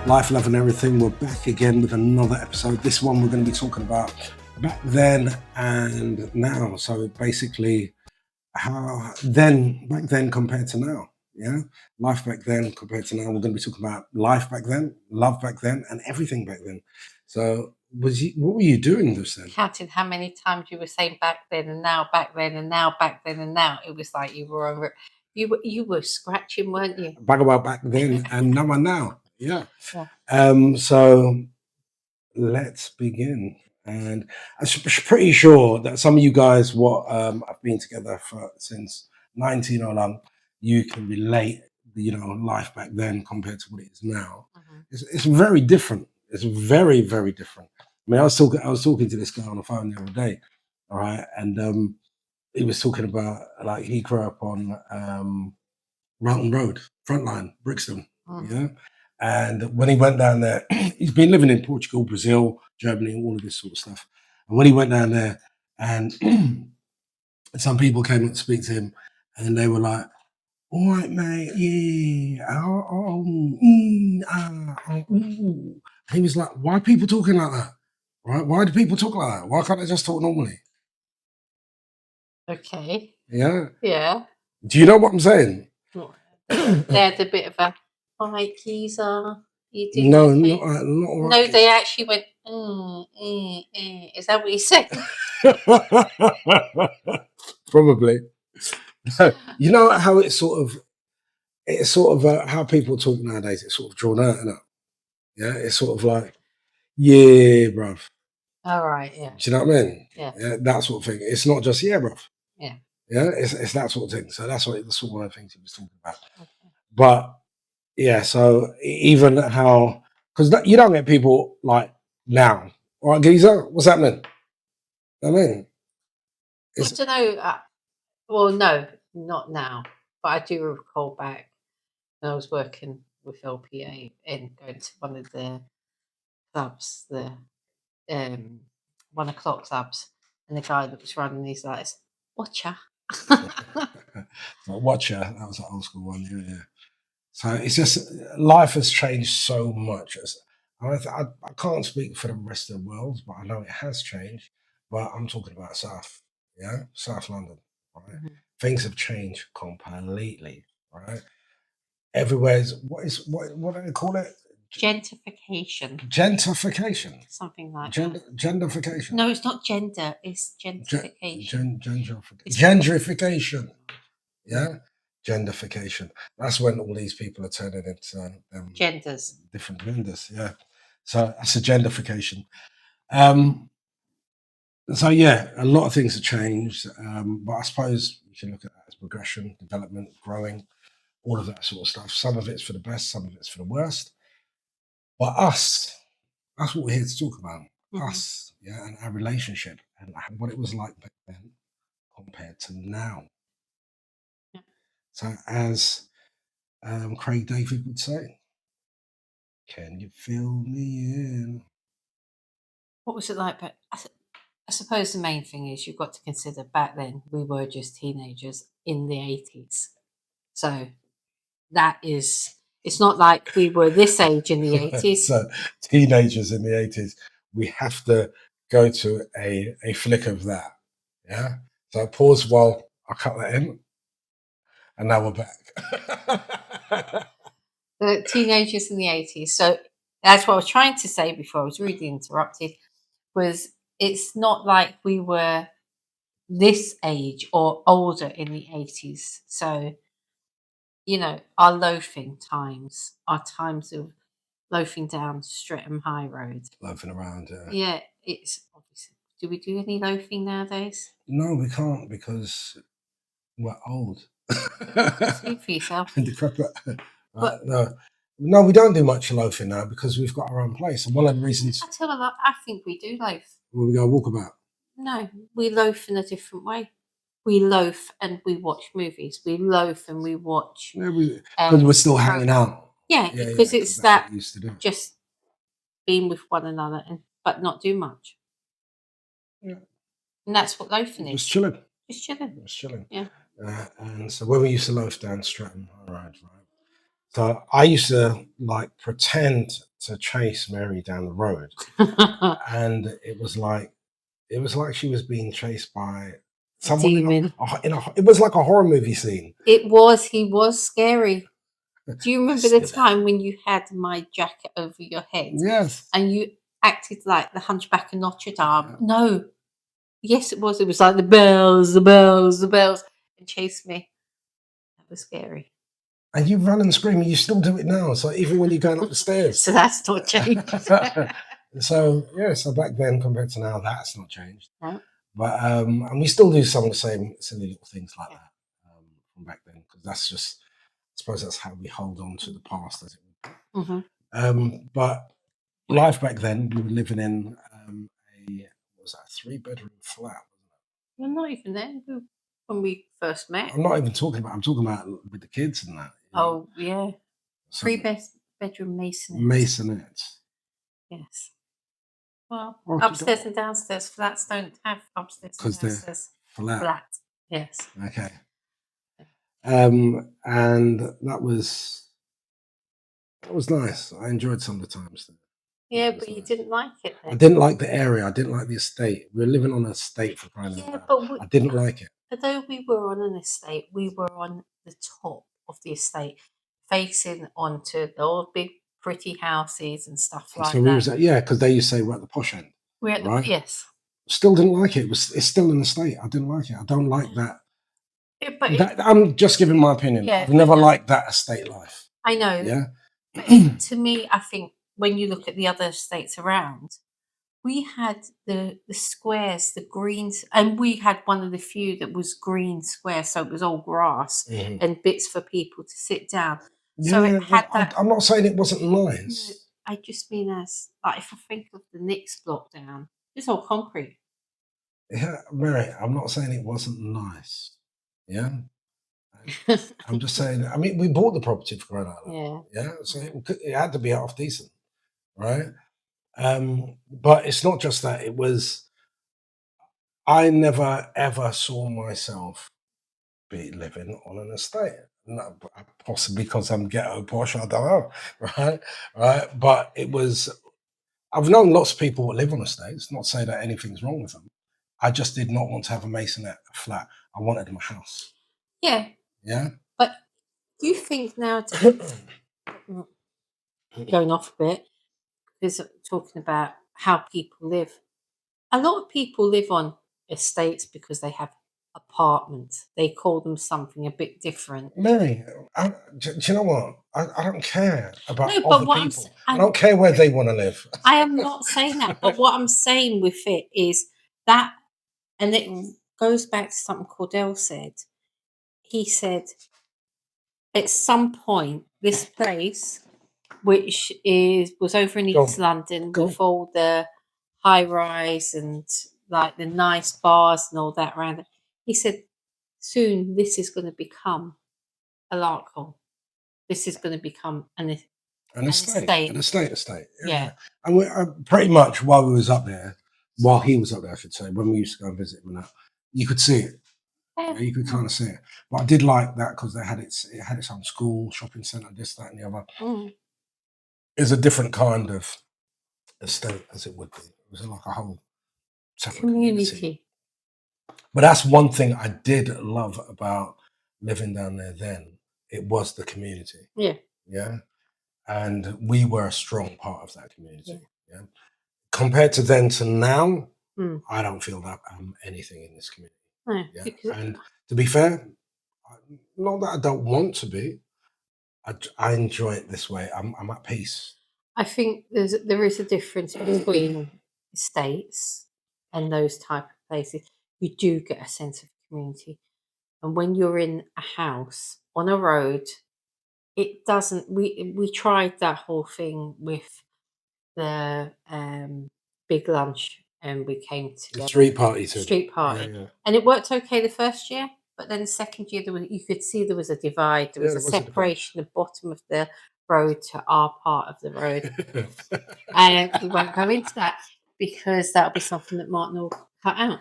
Life, love, and everything. We're back again with another episode. This one we're going to be talking about back then and now. So basically, back then compared to now. Yeah, life back then compared to now. We're going to be talking about life back then, love back then, and everything back then. So, what were you doing this then? Counting how many times you were saying back then and now, back then and now, back then and now. It was like you were over. You were scratching, weren't you? Back about back then and now. Yeah. Yeah. So let's begin. And I'm pretty sure that some of you guys, have been together since 19 or long, you can relate, life back then compared to what it is now. Mhm. It's very different. It's very, very different. I mean, I was talking to this guy on the phone the other day, all right, and he was talking about like he grew up on Mountain Road, Frontline, Brixton, yeah. And when he went down there, he's been living in Portugal, Brazil, Germany, all of this sort of stuff. And when he went down there, and some people came up to speak to him, and they were like, "All right, mate, yeah, ooh." He was like, "Why are people talking like that? Right? Why do people talk like that? Why can't they just talk normally?" Okay. Yeah. Yeah. Do you know what I'm saying? They had a bit of a hi, Keezer. You doing No, okay? not No, right. they actually went. Is that what you said? Probably. You know how it's sort of how people talk nowadays. It's sort of drawn out, isn't it? Yeah, it's sort of like, yeah, bruv. All right. Yeah. Do you know what I mean? Yeah. Yeah, that sort of thing. It's not just yeah, bruv. Yeah. Yeah, it's that sort of thing. So that's what the sort of things he was talking about. Okay. But yeah, so even how because you don't get people like now. All right, geezer, what's happening? I mean, I don't know. Well, no, not now. But I do recall back when I was working with LPA and going to one of the clubs, the 1 o'clock clubs, and the guy that was running these lights, watcha. Watcher, that was an old school one. Yeah. So it's just life has changed so much. I can't speak for the rest of the world, but I know it has changed. But I'm talking about South, yeah, South London. Right, things have changed completely. Right, everywhere's what do they call it? Gentrification. Gentrification. Something like that. Gentrification. No, it's not gender. It's gentrification. Gentrification. Yeah. Gentrification. That's when all these people are turning into genders. Different genders. Yeah. So that's a gentrification. So yeah, a lot of things have changed. But I suppose you can look at that as progression, development, growing, all of that sort of stuff. Some of it's for the best, some of it's for the worst. But that's what we're here to talk about. Us, yeah, and our relationship and what it was like back then compared to now. Yeah. So as Craig David would say, can you fill me in? What was it like? But I suppose the main thing is you've got to consider back then we were just teenagers in the 80s. So that is, it's not like we were this age in the 80s. So teenagers in the 80s, we have to go to a flick of that. Yeah. So pause while I cut that in. And now we're back. The teenagers in the 80s. So that's what I was trying to say before I was rudely interrupted, was it's not like we were this age or older in the 80s. So, our loafing times, our times of loafing down Streatham High Road. Loafing around, Yeah, it's obviously. Do we do any loafing nowadays? No, we can't because we're old. Speak for yourself. Decrepit. Right, no, we don't do much loafing now because we've got our own place. And one of the reasons I tell a lot. I think we do loaf. we go walkabout. No, we loaf in a different way. We loaf and we watch movies. We loaf and we watch. Yeah, because we're still hanging out. Yeah, because it's that used to do. just being with one another but not do much. Yeah. And that's what loafing is. Just chilling. Just chilling. Just chilling. Yeah. And so when we used to loaf down Streatham, all right. So I used to like pretend to chase Mary down the road, and it was like she was being chased by someone Demon. it was like a horror movie scene. It was. He was scary. Do you remember the Still there. time when you had my jacket over your head Yes. and you acted like the Hunchback of Notre Dame? Yeah. No. Yes, it was. It was like the bells, the bells, the bells, and chased me. That was scary. And you run and scream, and you still do it now. So even when you're going up the stairs. So that's not changed. So yeah, so back then compared to now, that's not changed. No. But and we still do some of the same silly little things like that from back then, because that's just, I suppose that's how we hold on to the past, as it would. But life back then, we were living in what was that, a 3-bedroom flat, wasn't Well, not even then. When we first it? met. I'm not even talking about. I'm talking about with the kids and that. You know? Oh yeah, So 3-bedroom masonette. Masonette. Yes. Well, What you upstairs got? and downstairs flats don't have upstairs and Because they're downstairs. flat. Flat. Yes. Okay. And that was nice. I enjoyed some of the times there. Yeah, That was but you nice. didn't like it I then. didn't like the area. I didn't like the estate. We were living on an estate for crying out Yeah, loud. but I didn't like it. although we were on an estate, we were on the top of the estate, facing onto the old big pretty houses and stuff like So we that. was yeah, because they used to say we're at the posh end. We're at right? Yes. Still didn't like it. It's still an estate. I didn't like it. I don't like that. Yeah, but I'm just giving my opinion. Yeah, I've never liked that estate life. I know. Yeah. But to me, I think when you look at the other estates around, we had the squares, the greens, and we had one of the few that was green square, so it was all grass Mhm. and bits for people to sit down. So it Yeah, had that. I'm not saying it wasn't No, nice. I just mean as like if I think of the next block down, it's all concrete. Yeah, Mary, I'm not saying it wasn't nice. Yeah. I'm just saying, I mean, we bought the property for crying out loud. Yeah. Yeah. So it had to be half decent. Right. But it's not just that. It was, I never ever saw myself be living on an estate. No, possibly because I'm ghetto posh, I don't know. Right. Right. But it was, I've known lots of people that live on estates, not say that anything's wrong with them. I just did not want to have a masonette flat. I wanted my house. Yeah. Yeah. But do you think nowadays, going off a bit, because talking about how people live, a lot of people live on estates because they have apartments. They call them something a bit different. Mary, do you know what? I don't care about No, other but people. I don't care where they want to live. I am not saying that. But what I'm saying with it is that, and it goes back to something Cordell said. He said at some point this place, which was over in Go East on. London Go with all the high rise and like the nice bars and all that around it. He said, soon this is going to become a lark hole. This is going to become an estate. An estate. Yeah. And we, pretty much while we was up there, while he was up there, I should say, when we used to go and visit him and that, you could see it. Yeah, you could kind of see it. But I did like that because it had its own school, shopping centre, this, that, and the other. It's a different kind of estate, as it would be. It was like a whole separate community. But that's one thing I did love about living down there then. It was the community. Yeah. Yeah. And we were a strong part of that community. Yeah. Compared to then to now, I don't feel that I'm anything in this community. Yeah. And to be fair, not that I don't want to be, I enjoy it this way. I'm at peace. I think there is a difference between estates and those type of places. You do get a sense of community, and when you're in a house on a road, it doesn't. We tried that whole thing with the big lunch, and we came together. The street party, and it worked okay the first year. But then the second year, you could see there was a divide. There was a separation, the bottom of the road to our part of the road. And we won't go into that because that'll be something that Martin will cut out.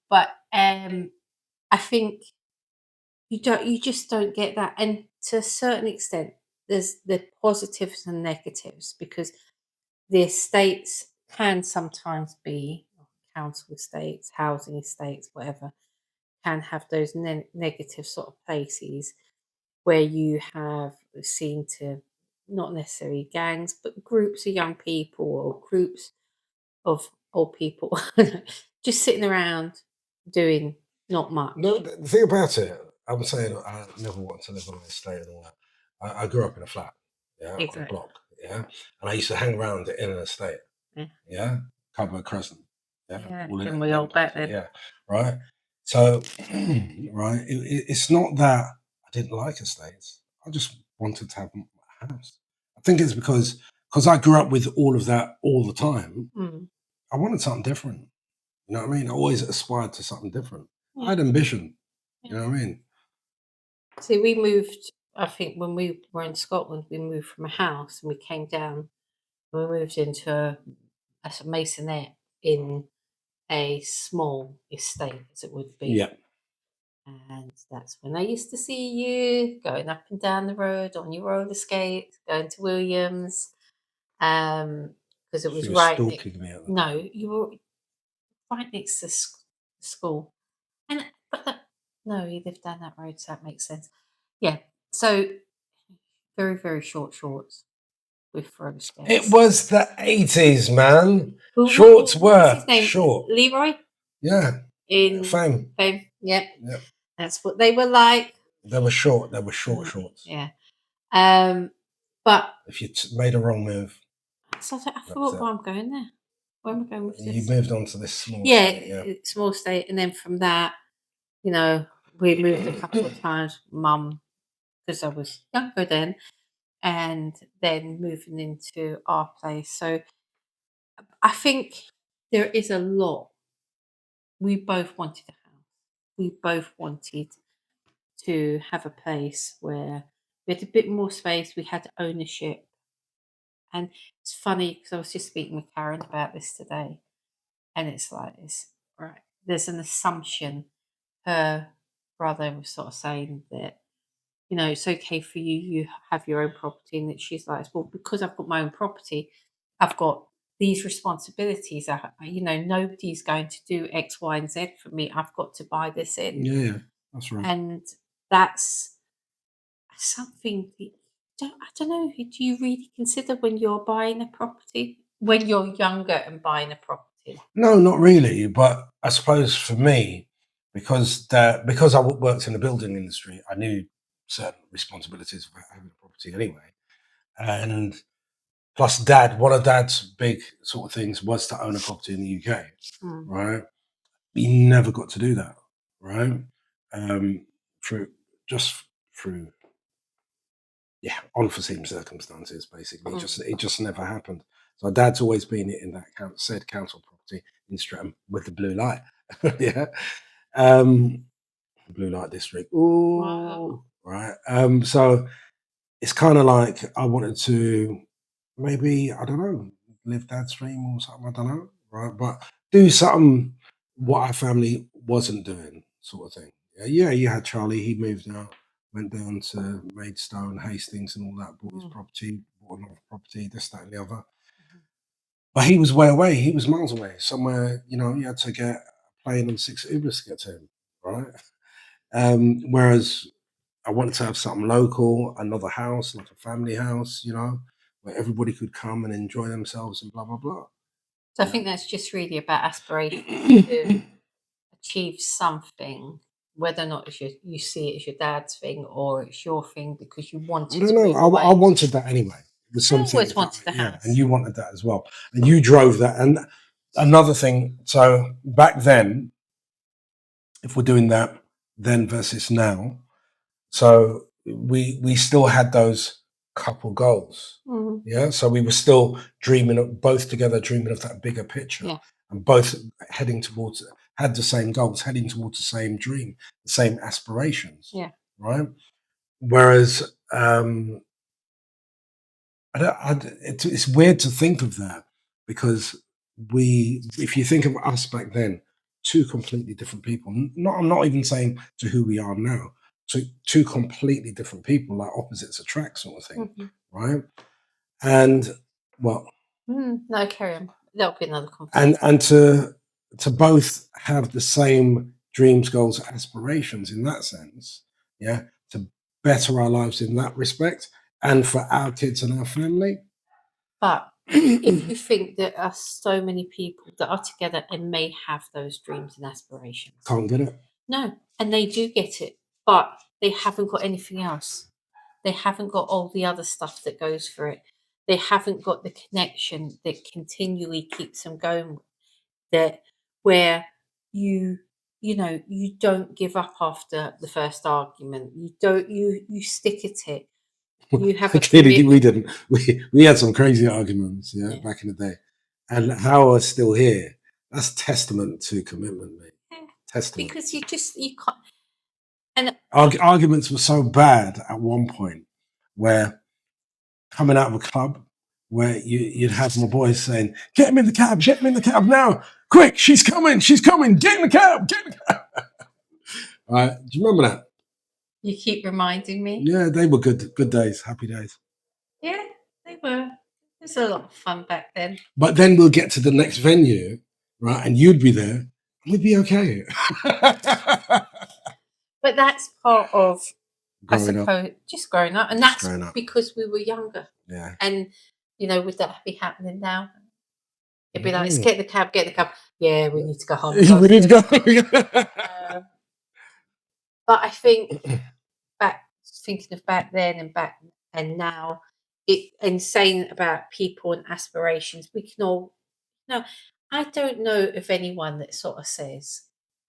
But I think you just don't get that. And to a certain extent, there's the positives and negatives, because the estates can sometimes be council estates, housing estates, whatever, can have those negative sort of places where you have seen to not necessarily gangs, but groups of young people or groups of old people just sitting around doing not much. No, the thing about it, I'm saying I never wanted to live on an estate and all that. I grew up in a flat, yeah, on a Exactly. block, yeah, and I used to hang around in an estate, Yeah. yeah, Cover Crescent, yeah, Yeah, all in didn't it, we all back then? yeah, right. So, right, it's not that I didn't like estates. I just wanted to have a house. I think it's because I grew up with all of that all the time. Mm. I wanted something different. You know what I mean? I always aspired to something different. I Yeah. had ambition. You Yeah. know what I mean? See, we moved, I think when we were in Scotland, we moved from a house and we came down and we moved into a masonette in a small estate, as it would be. Yeah. And that's when I used to see you going up and down the road on your roller skates, going to Williams, because it was She was right next. stalking me at the No, time. you were right next to school, and but no, you lived down that road, so that makes sense. Yeah, so very very short shorts with roller It skates. was the 80s, man. Well, Shorts what was were his name? short. Leroy Yeah. in Fame. Fame. Yep, Yeah. that's what they were like. They were short. They were short shorts. Yeah. But If you made a wrong move, so I that was thought, it. well, I'm going there. Where am I going with You this? moved on to this small Yeah, estate, yeah. small state, and then from that, you know, we moved a couple of times. Mum, because I was younger then, and then moving into our place. So I think there is a lot. We both wanted a house. We both wanted to have a place where we had a bit more space. We had ownership. And it's funny because I was just speaking with Karen about this today, and it's like it's right. There's an assumption. Her brother was sort of saying that it's okay for you. You have your own property, and that she's like, well, because I've got my own property, I've got these responsibilities. Nobody's going to do X, Y, and Z for me. I've got to buy this in, Yeah, that's right. and that's something that I don't know. Do you really consider when you're buying a property when you're younger and buying a property? No, not really. But I suppose for me, because I worked in the building industry, I knew certain responsibilities of having a property anyway. And plus, one of Dad's big sort of things was to own a property in the UK, Mm. right? He never got to do that, right? Um, through just through unforeseen circumstances, basically. It just never happened. So Dad's always been in that said council property in Streatham with the blue light, yeah, um, blue light district. Wow. Ooh, right. So it's kind of like I wanted to maybe I don't know live Dad's dream or something. I don't know, right? But do something what our family wasn't doing, sort of thing. Yeah, you had Charlie. He moved out, went down to Maidstone, Hastings, and all that. Bought his property, bought another property, this, that, and the other. But he was way away. He was miles away, somewhere. You had to get a plane and 6 Ubers to get to him, right? Whereas I wanted to have something local, another house, like a family house, where everybody could come and enjoy themselves and blah blah blah. So I think that's just really about aspiration to achieve something, whether or not you see it as your dad's thing or it's your thing because you wanted No, to no, move away. I wanted that anyway. It was I something always wanted the yeah, house. and you wanted that as well, and you drove that. And another thing, so back then, if we're doing that then versus now, so we still had those couple goals. Mhm. Yeah. So we were still dreaming of both together, dreaming of that bigger picture. Yeah. And both heading towards had the same goals, heading towards the same dream, the same aspirations. Yeah. Right. Whereas it's weird to think of that because if you think of us back then, two completely different people. I'm not even saying to who we are now, two completely different people, like opposites attract sort of thing, Mhm. right? And well, No, carry on. That'll be another conversation. and to both have the same dreams, goals, aspirations in that sense, yeah, to better our lives in that respect, and for our kids and our family. But if you think there are so many people that are together and may have those dreams and aspirations, Can't get it. no, and they do get it, but they haven't got anything else. They haven't got all the other stuff that goes for it. They haven't got the connection that continually keeps them going. That where you you don't give up after the first argument. You don't you stick at it. You have a Clearly, we commitment. didn't. We had some crazy arguments, yeah, Yeah. back in the day, and how we're still here. That's testament to commitment, mate. Yeah. Testament. Because you can't. And Arguments were so bad at one point where coming out of a club where you'd have my boys saying, "Get him in the cab now, quick! She's coming, get in the cab, get in the cab." All right, do you remember that? you keep reminding me. Yeah, they were good days, happy days. Yeah, they were. It was a lot of fun back then. But then we'll get to the next venue, right? And you'd be there, and we'd be okay. But that's part of, I Growing up, suppose, just growing up, and just that's growing up. because we were younger. Yeah. And would that be happening now? It'd be like, let's Mm. get in the cab, get in the cab. Yeah, we need to go home. We need to go. But I think thinking of back then and now, it and saying about people and aspirations, we can all no. I don't know of anyone that sort of says,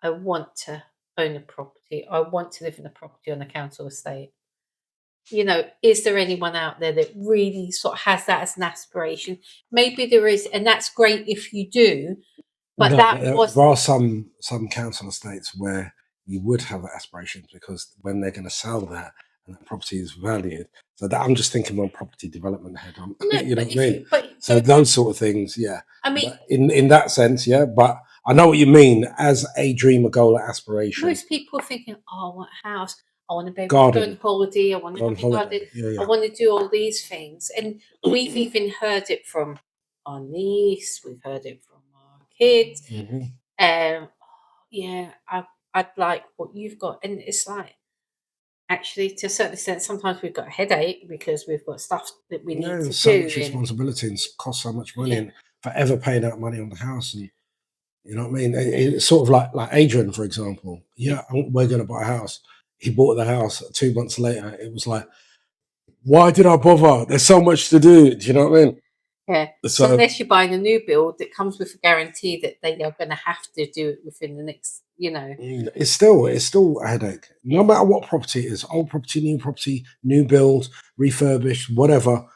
I want to own a property, I want to live in a property on a council estate. Is there anyone out there that really sort of has that as an aspiration? Maybe there is, and that's great if you do, but No, that was there are some council estates where you would have that aspiration because when they're going to sell that and that property is valued, so that I'm just thinking on property development head on, no, you know but what I if mean? you but So those sort of things, yeah. I mean, But in that sense, yeah. But I know what you mean as a dream, a goal, aspiration. most people are thinking, oh, I want a house, I want to be able to go on Garden, holiday, I want to go on have a garden, holiday. Yeah, I yeah. want to do all these things. And we've even heard it from our niece, we've heard it from our kids. Mm-hmm. Yeah, I'd like what you've got. And it's like, actually, to a certain extent, sometimes we've got a headache because we've got stuff that we Yeah, need to there's so do. much And responsibility and costs so much money, yeah, and forever paying out money on the house, and you know what I mean. It's sort of like Adrian, for example. yeah, Yeah, we're going to buy a house. He bought the house. 2 months later, it was like, why did I bother? There's so much to do. Do you know what I mean? yeah. So So unless you're buying a new build that comes with a guarantee that they are going to have to do it within the next, it's still a headache. No matter what property it is, old property, new build, refurbished, whatever.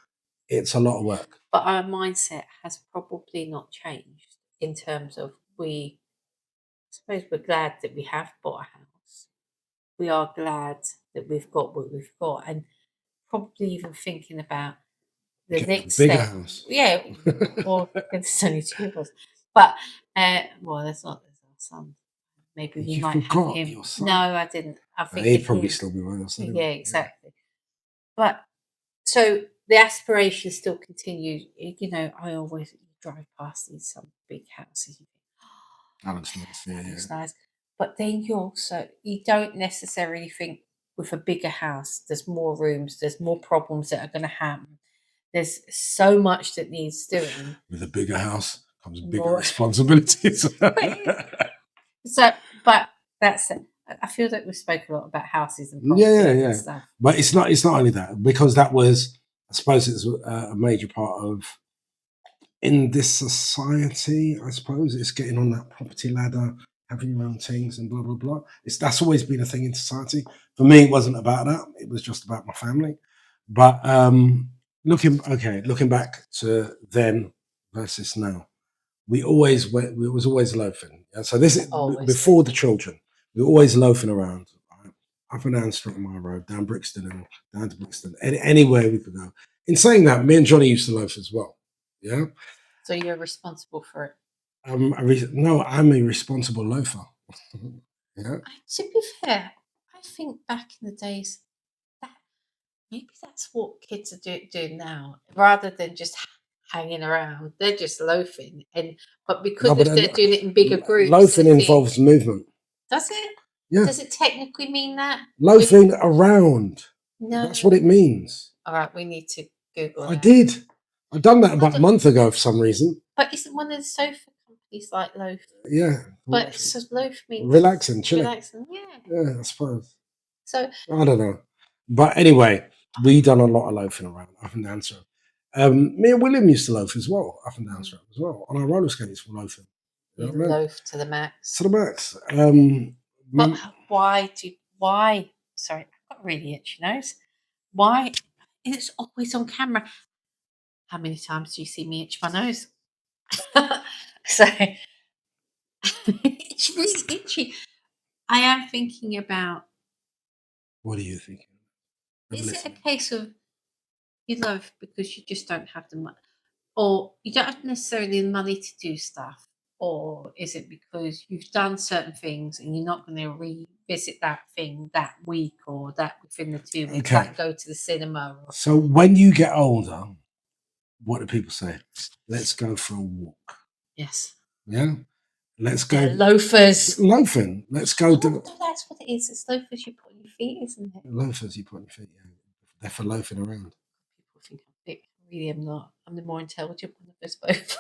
It's a lot of work. But our mindset has probably not changed in terms of I suppose we're glad that we have bought a house. We are glad that we've got what we've got, and probably even thinking about the Getting a next bigger step. house. Yeah, or there's only two of us. But well, there's our son. Maybe we You might have forgot him. your No, son. I didn't. I think He'd with probably him. still be with us Yeah, anyway. Yeah. exactly. But so the aspiration still continues. I always drive past these some big houses. You think, That looks nice. that Yeah, looks nice. But then you don't necessarily think with a bigger house, there's more rooms, there's more problems that are going to happen. There's so much that needs doing. with a bigger house comes bigger More, responsibilities. so, but that's it. I feel that we spoke a lot about houses and Yeah, property yeah, and yeah. stuff. But it's not only that because that was, I suppose, it's a major part of in this society. I suppose it's getting on that property ladder, having your own things, and blah blah blah. That's always been a thing in society. For me, it wasn't about that. It was just about my family. But looking back to then versus now, we always went. We was always loafing. And so this is Always. before the children. We were always loafing around, right? Up and down Streatham Mile Road, down Brixton and down to Brixton, anywhere we could go. In saying that, me and Johnny used to loaf as well. Yeah. So you're responsible for it. No, I'm a responsible loafer. Yeah. To be fair, I think back in the days, that maybe that's what kids are doing now, rather than just hanging around. They're just loafing, but because No, but if they're doing it in bigger groups, loafing they think. involves movement. Does it? Yeah, Does it technically mean that? loafing around. No. That's what it means. All right, we need to Google I that. did. I done that I about a don't- month ago for some reason. But isn't one of the sofa companies like loaf? Yeah, But so loaf means relaxing, chilling. relaxing. Yeah. Yeah, I suppose. So I don't know. But anyway, we done a lot of loafing around up and down Surrey. Me and William used to loaf as well, up and down Surrey as well. On our roller skates, we're loafing. You you know what I mean? loaf to the max. To the max. But why? Sorry, I've got really itchy nose. Why? It's always on camera. How many times do you see me itch my nose? So it's really itchy. I am thinking about, What are you thinking? is it a case of you love because you just don't have the money, or you don't have necessarily the money to do stuff, or is it because you've done certain things and you're not going to revisit that thing that week or that within the 2 weeks, Okay. like go to the cinema? So when you get older, what do people say? Let's go for a walk. Yes. Yeah? Let's go. They're loafers. Loafing. Let's go do No, that's what it is. It's loafers you put on your feet, isn't it? loafers you put on your feet. Yeah. They're for loafing around. People think I'm thick. I really am not. I'm the more intelligent one of us both.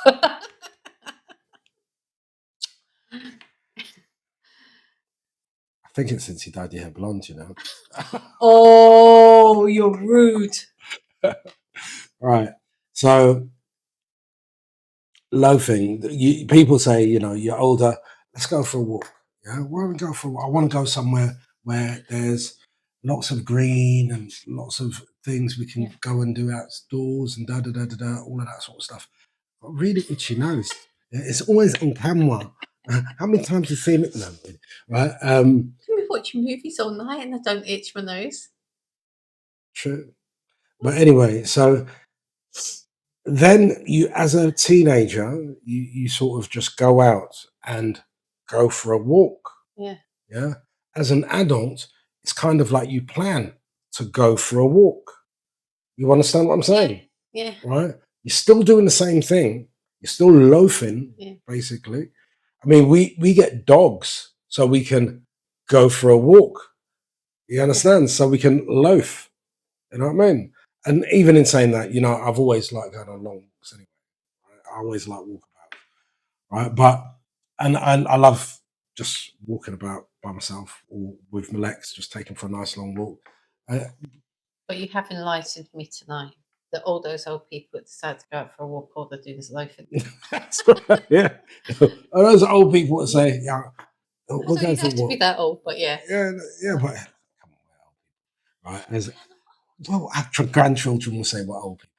I think it's since you dyed your hair blonde, you know. Oh, you're rude. Right. So loafing, people say, you know, you're older, let's go for a walk. Yeah. Why don't we go for a walk? I want to go somewhere where there's lots of green and lots of things we can go and do outdoors and all of that sort of stuff. Got really itchy nose. It's always on camera. How many times have you seen it now? Right. Can be watching movies all night and I don't itch my nose. True. But anyway, so then you, as a teenager, you sort of just go out and go for a walk. Yeah. Yeah. As an adult, it's kind of like you plan to go for a walk. You understand what I'm saying? Yeah. Right? You're still doing the same thing. You're still loafing, basically. I mean, we get dogs so we can go for a walk. You understand? So we can loaf. You know what I mean? And even in saying that, you know, I've always liked going on long walks anyway. Right? I always like walking about, right? But and I love just walking about by myself or with my legs, just taking for a nice long walk. But you have enlightened me tonight that all those old people that decide to go out for a walk, all they're doing is loafing. That's right, yeah. And those old people that say, yeah, we're So going you for a have to be walk. that old, but yeah. Yeah, but come on, right? As well, our grandchildren will say we're old people.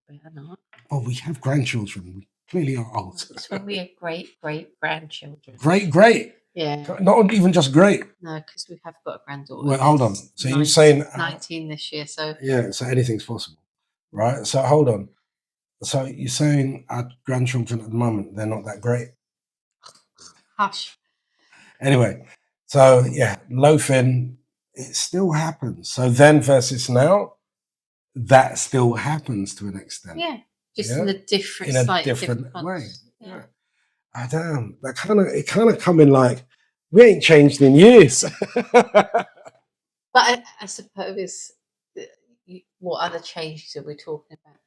They better not. Well, we have grandchildren. We clearly are old. It's when we are great grandchildren. Great. Yeah. Not even just great. No, because we have got a granddaughter. Well, hold on. So you're 19, saying 19 this year, so yeah, so anything's possible, right? So hold on. So you're saying our grandchildren at the moment, they're not that great? hush. Anyway, so yeah, loafing, it still happens. So then versus now, that still happens to an extent. Yeah. Just Yeah? in a different, In a slightly different way. context. Yeah. I damn, that kind of coming like we ain't changed in years. But I suppose, what other changes are we talking about?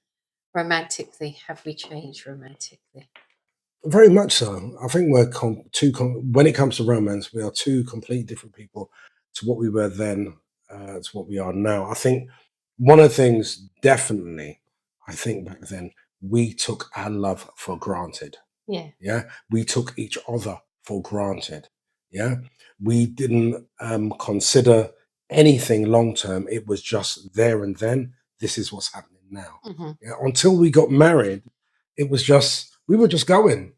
Romantically, have we changed romantically? Very much so. I think we're when it comes to romance, we are two completely different people to what we were then, to what we are now. I think one of the things, definitely, I think back then, we took our love for granted. Yeah. Yeah. We took each other for granted. Yeah. We didn't consider anything long term. It was just there and then. This is what's happening now. Mm-hmm. Yeah? Until we got married, it was just, we were just going.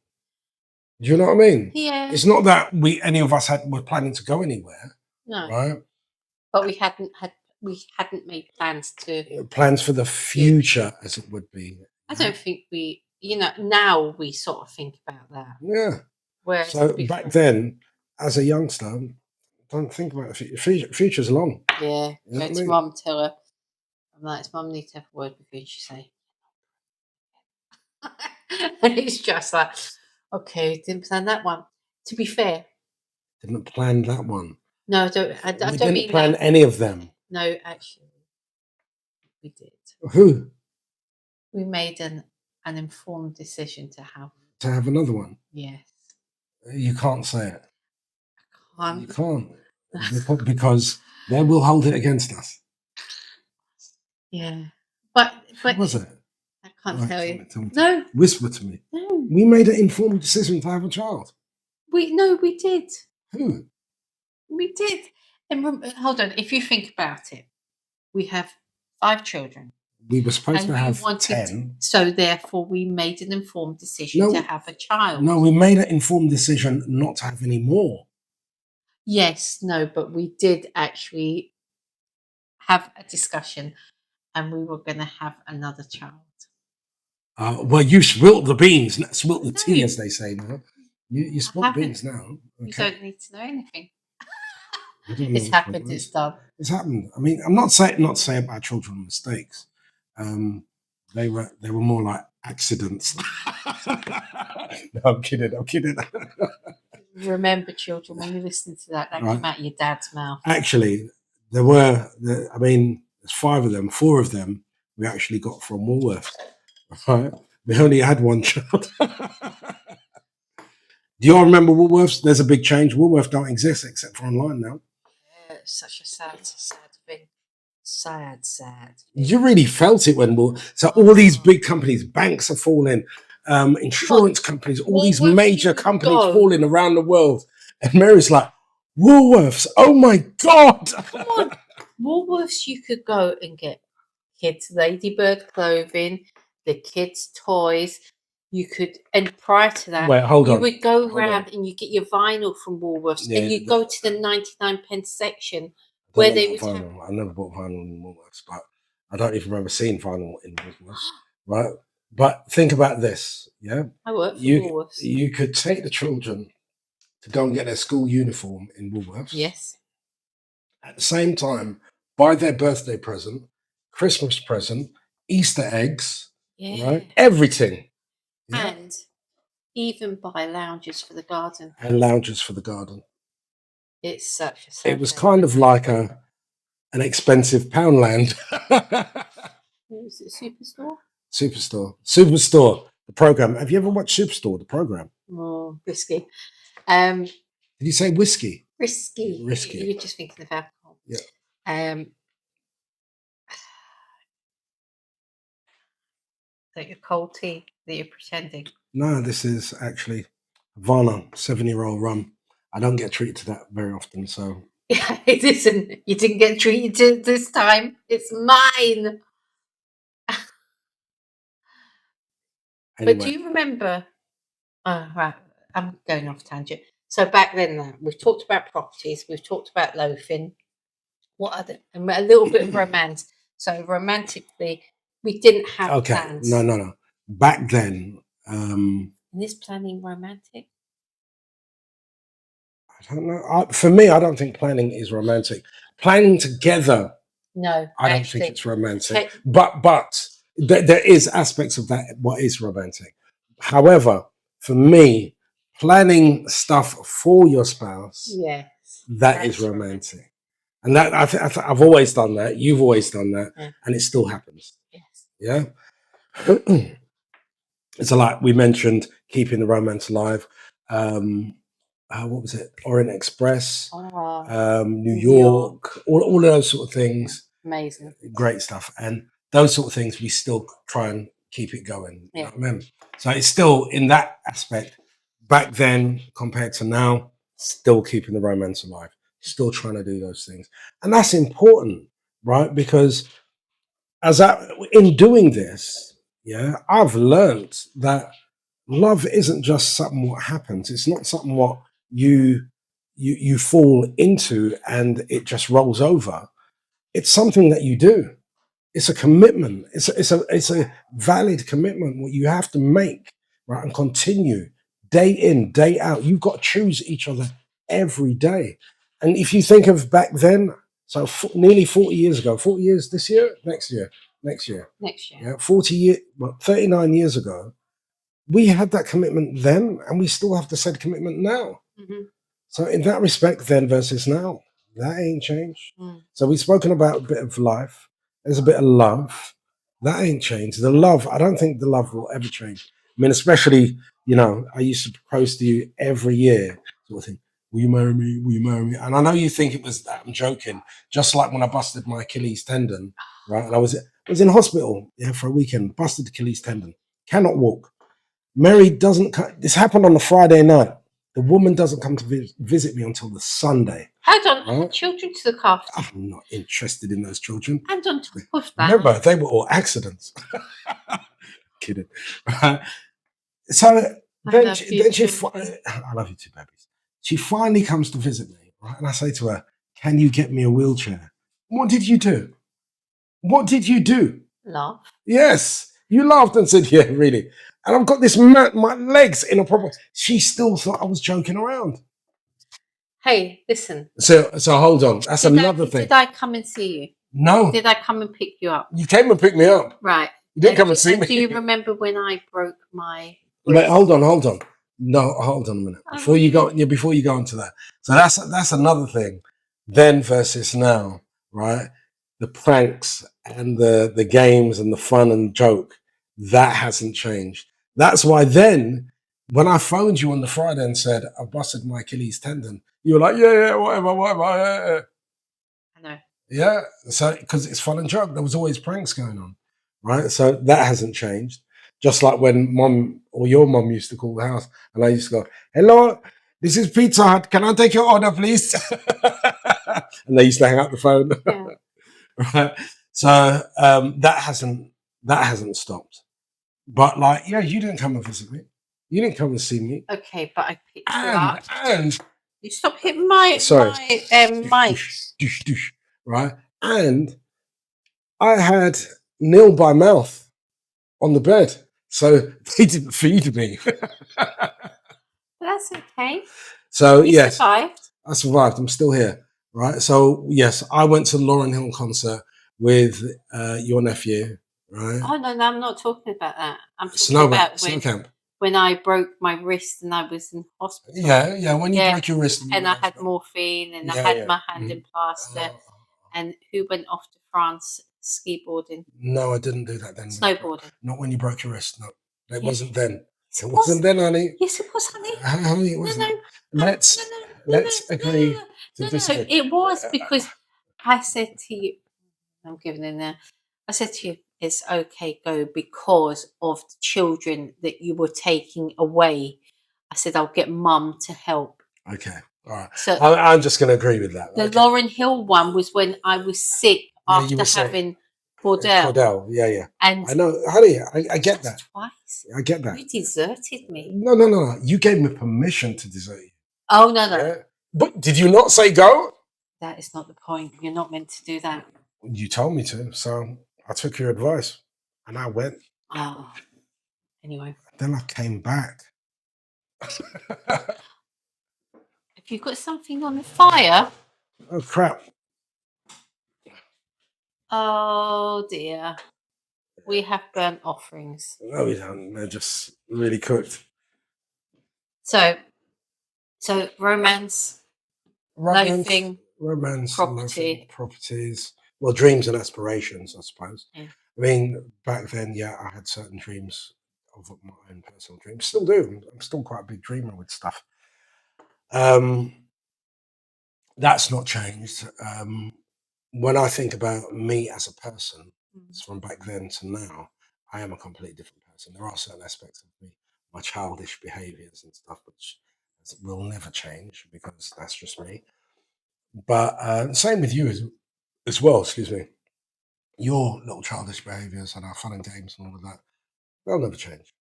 Do you know what I mean? Yeah. It's not that any of us were planning to go anywhere. No. Right. But we hadn't made plans to Plans for the future, as it would be. I don't think we, now we sort of think about that. Yeah. Whereas So back then, as a youngster, Don't think about the future. Future's long. Yeah. You know Go what I to mean? mum, tell her. I'm like, it's mum need to have a word with you. She say. And it's just like, okay, didn't plan that one. To be fair, Didn't plan that one. no, I don't. I We don't didn't mean plan that. any of them. No, actually, we did. Who? We made an informed decision to To have another one? yes. You can't say it. You Can't. can't because they will hold it against us. Yeah, but What was it? I can't Right, tell you. tell me. No, Whisper to me. no, We made an informed decision to have a child. we did. Who? We did. And hold on, if you think about it, we have 5 children. We were supposed And to you have wanted 10. so therefore we made an informed decision to have a child. No, we made an informed decision not to have any more. Yes, no, but we did actually have a discussion and we were going to have another child. Well, you spilt the beans, not spilt the tea, No. as they say now. You spilt the beans now. You Okay. don't need to know anything. I don't know It's which happened, one it it's is. done. It's happened. I mean, I'm not saying about children mistakes. They were more like accidents. No, I'm kidding. Remember, children, when you listen to that Right. came out of your dad's mouth. Actually, there's 5 of them. 4 of them we actually got from Woolworths. Right? We only had one child. Do you all remember Woolworths? There's a big change. Woolworths don't exist except for online now. Yeah, it's such a sad thing. Sad. You really felt it when so all these big companies, banks are falling, insurance companies, all these Woolworths, major you could companies go. falling around the world. And Mary's like, Woolworths, oh my God. Come on. Woolworths, you could go and get kids' ladybird clothing, the kids' toys. You could, and prior to that, Wait, hold you on. would go Hold around on. and you get your vinyl from Woolworths, Yeah, and you go to the 99p section I where don't they know would about have. vinyl. I never bought vinyl in Woolworths, but I don't even remember seeing vinyl in Woolworths. Right? But think about this, yeah? I work for You Woolworths. you could take the children to go and get their school uniform in Woolworths. Yes. At the same time, buy their birthday present, Christmas present, Easter eggs, Yeah. right? Everything. Yeah? And even buy lounges for the garden. And lounges for the garden. It's such a sad It was thing. kind of like an expensive Poundland. Was it Superstore? Superstore, the program. Have you ever watched Superstore, the program? Oh, risky. Did you say whiskey? Risky. Risky. You're just thinking of alcohol. Yeah. That your cold tea that you're pretending. No, this is actually Havana 7-year-old rum. I don't get treated to that very often, so. Yeah, it isn't. You didn't get treated to this time. It's mine. Anyway. But do you remember? Oh, right. I'm going off tangent. So back then, we've talked about properties. We've talked about loafing. What other? And a little bit of romance. So romantically, we didn't have plans. No. Back then, And is planning romantic? I don't know. For me, I don't think planning is romantic. Planning together, no, I don't think it's romantic. But there is aspects of that what is romantic. However, for me, planning stuff for your spouse, yes, that is romantic. And that I've always done that. You've always done that, and it still happens. Yes. Yeah. It's like we mentioned, keeping the romance alive. What was it? Orient Express, New York, all of those sort of things. Amazing. Great stuff. And those sort of things, we still try and keep it going. You know what I mean? So it's still in that aspect, back then compared to now, still keeping the romance alive, still trying to do those things. And that's important, right? Because in doing this, I've learned that love isn't just something what happens. It's not something what you fall into and it just rolls over. It's something that you do. It's a commitment. It's a valid commitment what you have to make, right, and continue day in, day out. You've got to choose each other every day. And if you think of back then, so nearly 40 years ago, 40 years this year, next year, yeah, 40 years, 39 years ago, we had that commitment then, and we still have the said commitment now. Mm-hmm. So in that respect, then versus now, that ain't changed. So we've spoken about a bit of life. There's a bit of love. That ain't changed. The love, I don't think the love will ever change. I mean, especially, I used to propose to you every year, sort of thing. Will you marry me? Will you marry me? And I know you think it was that. I'm joking. Just like when I busted my Achilles tendon, right? And I was in hospital, for a weekend, busted Achilles tendon, cannot walk. Mary doesn't come. This happened on a Friday night. The woman doesn't come to visit me until the Sunday. Hold on, I had children to look after. I'm not interested in those children. And on top of that, remember, they were all accidents. Kidding. So then she, I love you too, babies. She finally comes to visit me, right? And I say to her, "Can you get me a wheelchair?" What did you do? What did you do? Laugh. Yes, you laughed and said, "Yeah, really." And I've got this my legs in a proper. She still thought I was joking around. Hey, listen. So hold on. That's another thing. Did I come and see you? No. Did I come and pick you up? You came and picked me up. Right. You didn't come and see me. Do you remember when I broke my wrist? Wait, hold on. No, hold on a minute. Before you go into that. So that's another thing. Then versus now, right? The pranks and the games and the fun and joke, that hasn't changed. That's why then when I phoned you on the Friday and said I busted my Achilles tendon, you were like, yeah, whatever. Yeah. I know. Yeah, so because it's fun and joke, there was always pranks going on, right? So that hasn't changed. Just like when mom or your mom used to call the house, and I used to go, "Hello, this is Pizza Hut. Can I take your order, please?" And they used to hang up the phone. Yeah. Right. So that hasn't stopped. But you didn't come and visit me. You didn't come and see me. Okay, but I picked you up. And you stop hitting my mic. Right. And I had nil by mouth on the bed, so they didn't feed me. That's okay. So you survived. I survived. I'm still here. Right. So yes, I went to the Lauryn Hill concert with your nephew. Right. Oh no, I'm not talking about that. I'm talking about snow camp. When I broke my wrist and I was in hospital. Yeah. When you broke your wrist, and I had morphine, and I had my hand in plaster. And who went off to France ski boarding? No, I didn't do that then. Snowboarding. Not when you broke your wrist. No, it wasn't then. It wasn't then, honey. Yes, it was, honey. Honey, it wasn't. Let's agree to disagree. It was because I said to you, I'm giving in there. I said to you, it's okay, go, because of the children that you were taking away. I said, I'll get mum to help. Okay. All right. So I'm just going to agree with that. The Lauryn Hill one was when I was sick after having Cordell. Yeah. And I know, honey, I get that. Twice. I get that. You deserted me. No. You gave me permission to desert you. Oh, no. Yeah. But did you not say go? That is not the point. You're not meant to do that. You told me to, so I took your advice and I went. Oh. Anyway. Then I came back. Have you got something on the fire? Oh, crap. Oh, dear. We have burnt offerings. No, we don't. They're just really cooked. So romance, loafing, properties. Well, dreams and aspirations, I suppose. Yeah. I mean, back then, I had certain dreams of my own personal dreams. Still do. I'm still quite a big dreamer with stuff. That's not changed. When I think about me as a person, from back then to now, I am a completely different person. There are certain aspects of me, my childish behaviors and stuff, which will never change because that's just me. But same with you as well, excuse me. Your little childish behaviors and our fun and games and all of that, they'll never change.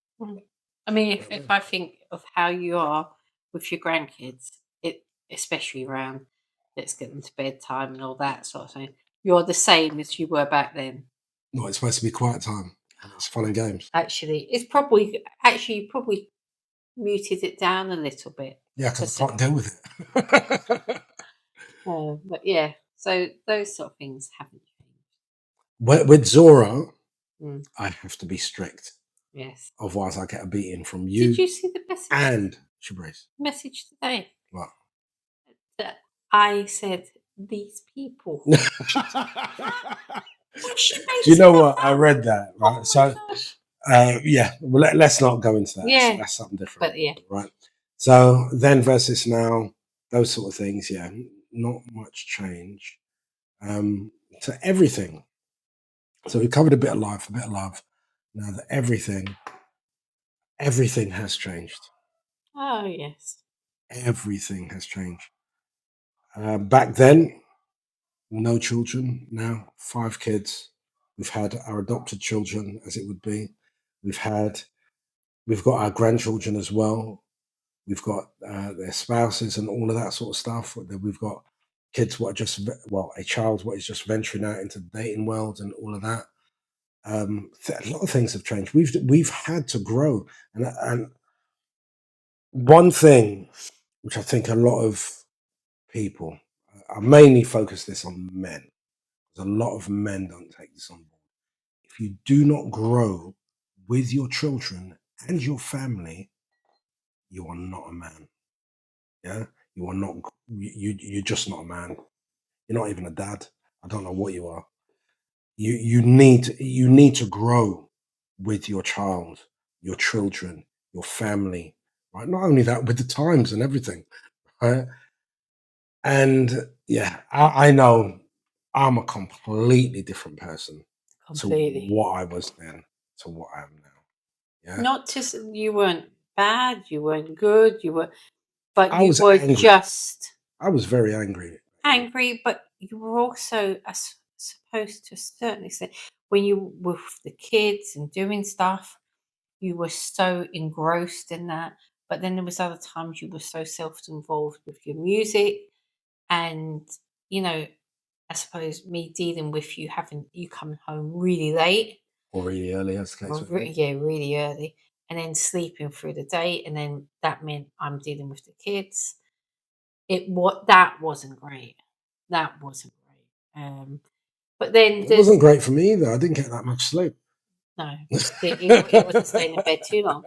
I mean, if I think of how you are with your grandkids, especially around let's get them to bedtime and all that sort of thing, you're the same as you were back then. No, it's supposed to be quiet time. It's fun and games. Actually, you probably muted it down a little bit. Yeah, because I can't deal with it. But yeah, so those sort of things haven't With Zora, changed. I have to be strict. Yes. Otherwise, I get a beating from Did you you see the and Shabrice. message today What? that I said these people? Do What she made you know stuff what? I up. read that, right? Oh my So, gosh. yeah, well, let's not go into that. Yeah, That's something different, but yeah, right? So, then versus now, those sort of things, yeah, not much change to everything. So, we covered a bit of life, a bit of love. Now that everything has changed. oh yes, Everything has changed. Back then, no children. Now, 5 kids. We've had our adopted children, as it would be. We've had, we've got our grandchildren as well. We've got their spouses and all of that sort of stuff. Then we've got kids what are just well, a child what is just venturing out into the dating world and all of that. A lot of things have changed. We've had to grow, and one thing which I think a lot of people, I mainly focus this on men. 'Cause a lot of men don't take this on board. If you do not grow with your children and your family, you are not a man. Yeah, you are not. You're just not a man. You're not even a dad. I don't know what you are. You need to grow with your child, your children, your family. Right. Not only that, with the times and everything. Right. And yeah, I know I'm a completely different person to completely. what I was then to what I am now. Yeah. Not just you weren't bad, you weren't good, you were, but I you was were angry. just I was very angry. angry. But you were also, supposed to a certain extent, when you were with the kids and doing stuff, you were so engrossed in that. But then there was other times you were so self-involved with your music, and you know, I suppose me dealing with you having you coming home really late, Or really early, as the case or would be. yeah, really early, and then sleeping through the day, and then that meant I'm dealing with the kids. It what that wasn't great. That wasn't great. But then It there's wasn't great for me either. I didn't get that much sleep. no, it wasn't staying in bed too long.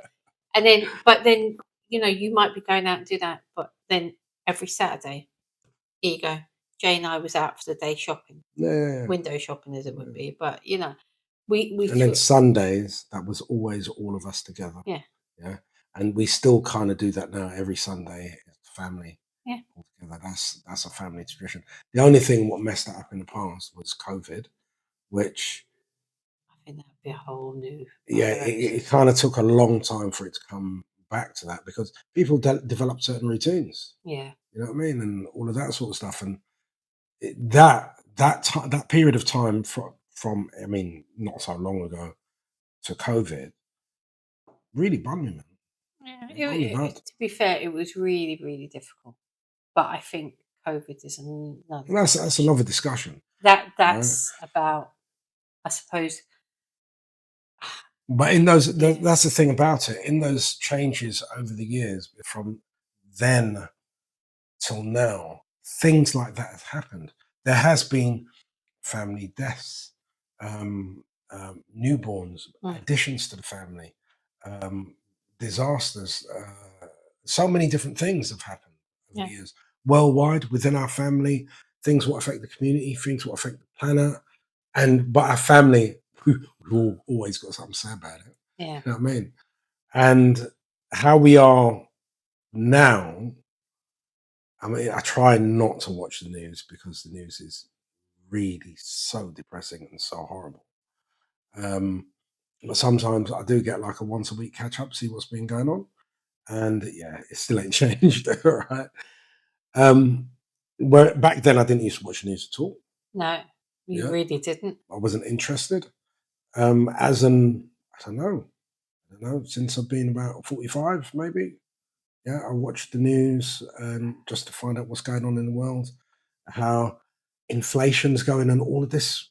And then, but then, you might be going out and do that, but then every Saturday, here you go. Jay and I was out for the day shopping, Yeah, yeah, yeah. window shopping as it would Yeah. be. But we And then feel Sundays, that was always all of us together. yeah, Yeah. And we still kind of do that now every Sunday as a family yeah. all together. That's a family tradition. The only thing what messed that up in the past was COVID, which I think that'd be a whole new yeah, direction. it kind of took a long time for it to come back to that because people develop certain routines. Yeah, You know what I mean, and all of that sort of stuff. And that period of time from I mean, not so long ago to COVID really bummed me, man. yeah. It bummed me bad. To be fair, it was really, really difficult. But I think COVID is another And that's discussion. another discussion, right? That's about, I suppose. But in those, Yeah, that's the thing about it. In those changes over the years, from then till now, things like that have happened. There has been family deaths, newborns, mm, additions to the family, um, disasters. So many different things have happened over the yeah, years, worldwide, within our family. Things will affect the community, things will affect the planet, and but our family, we've all always got something to say about it. yeah. You know what I mean? And how we are now. I mean, I try not to watch the news because the news is really so depressing and so horrible. Um, but sometimes I do get like a once a week catch up, see what's been going on, and yeah, it still ain't changed, right? Um, where back then I didn't used to watch the news at all. No, you Yeah, really didn't. I wasn't interested. As an I don't know, since I've been about 45, maybe. Yeah, I watch the news and just to find out what's going on in the world, how inflation's going and all of this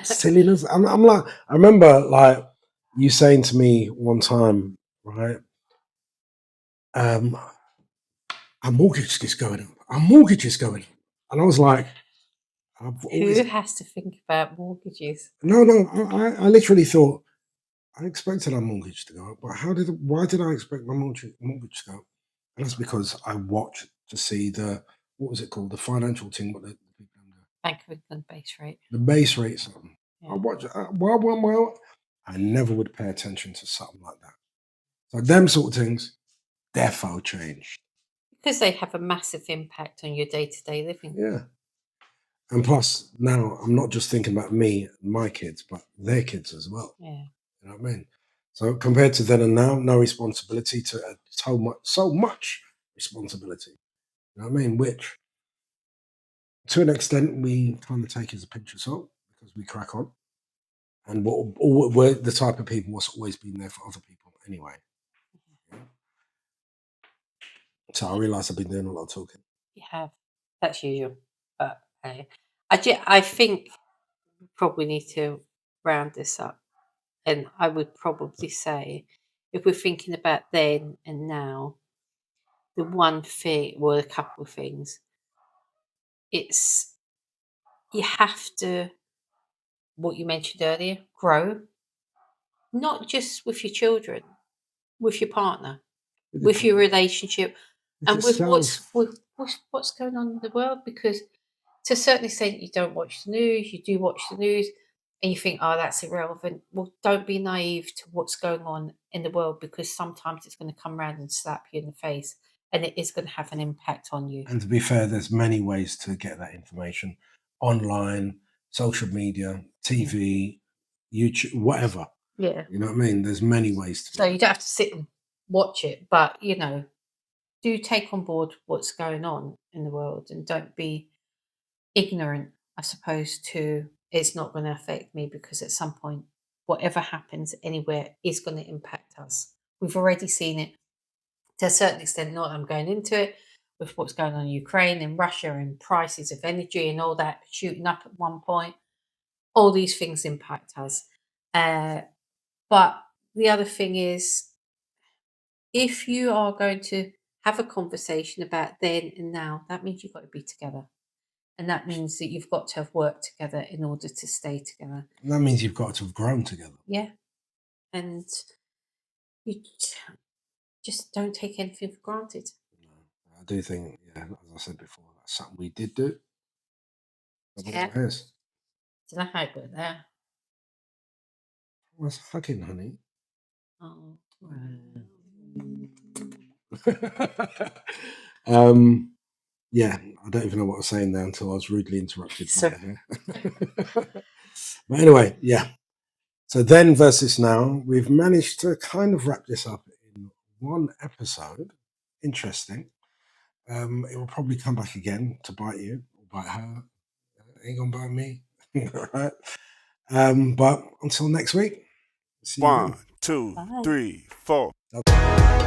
silliness. I'm like, I remember like you saying to me one time, right? Um, our mortgage is going up. Our mortgage is going up. And I was like, I've Who always has to think about mortgages? no. I literally thought I expected our mortgage to go up, but why did I expect my mortgage to go up? And that's because I watched to see what was it called, the financial thing, what the people do, Bank of England base rate. the base rate something. I Yeah. watch well. I never would pay attention to something like that. So them sort of things, defo changed. Because they have a massive impact on your day-to-day living. Yeah. And plus, now I'm not just thinking about me and my kids, but their kids as well. Yeah. You know what I mean? So compared to then and now, no responsibility to so much responsibility. You know what I mean? Which, to an extent, we kind of take as a pinch of salt because we crack on, and we're the type of people what's always been there for other people anyway. Yeah. So I realise I've been doing a lot of talking. You have. That's usual. But I think we probably need to round this up. And I would probably say, if we're thinking about then and now, the one thing, well, a couple of things, it's you have to, what you mentioned earlier, grow, not just with your children, with your partner, with your relationship, and with what's going on in the world. Because to a certain extent, you don't watch the news, you do watch the news, and you think, oh, that's irrelevant. Well, don't be naive to what's going on in the world, because sometimes it's going to come around and slap you in the face, and it is going to have an impact on you. And to be fair, there's many ways to get that information online, social media, TV, YouTube, whatever. Yeah. You know what I mean? There's many ways to do So it. you don't have to sit and watch it, but do take on board what's going on in the world, and don't be ignorant, I suppose, to it's not going to affect me, because at some point, whatever happens anywhere is going to impact us. We've already seen it to a certain extent, not that I'm going into it, with what's going on in Ukraine and Russia and prices of energy and all that shooting up at one point. All these things impact us. But the other thing is, if you are going to have a conversation about then and now, that means you've got to be together. And that means that you've got to have worked together in order to stay together. And that means you've got to have grown together. Yeah. And you just don't take anything for granted. No, I do think, yeah, as I said before, that's something we did do. Yeah. Yes. Don't know how it got there. What's hugging, honey? Oh. Yeah, I don't even know what I was saying there until I was rudely interrupted. But anyway, yeah. So then versus now, we've managed to kind of wrap this up in one episode. Interesting. It will probably come back again to bite you or bite her. Ain't gonna bite me. Right? But until next week, see you. 1, 2, Bye. 3, 4. Okay.